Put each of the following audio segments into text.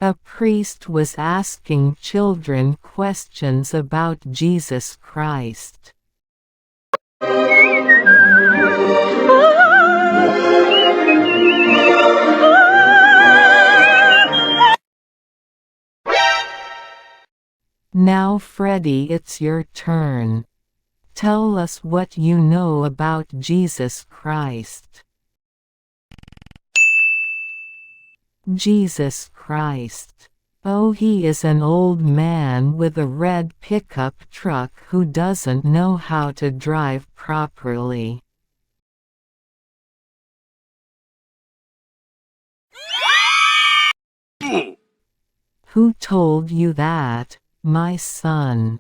A priest was asking children questions about Jesus Christ. Now Freddy, it's your turn. Tell us what you know about Jesus Christ. Jesus Christ. Oh, he is an old man with a red pickup truck who doesn't know how to drive properly. Who told you that, my son?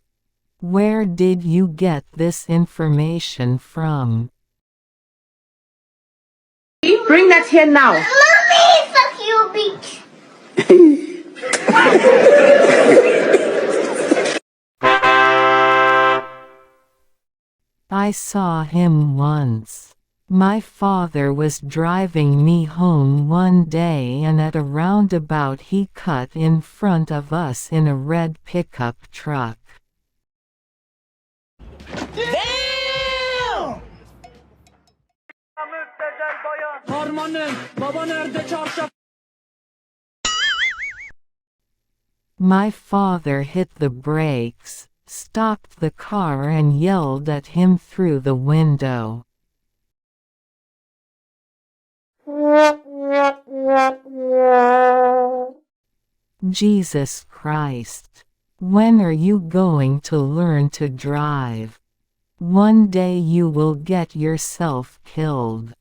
Where did you get this information from? Bring that here now. Mommy, fuck you, bitch. I saw him once. My father was driving me home one day and at a roundabout he cut in front of us in a red pickup truck. Damn! My father hit the brakes, stopped the car and yelled at him through the window. Jesus Christ. When are you going to learn to drive? One day you will get yourself killed.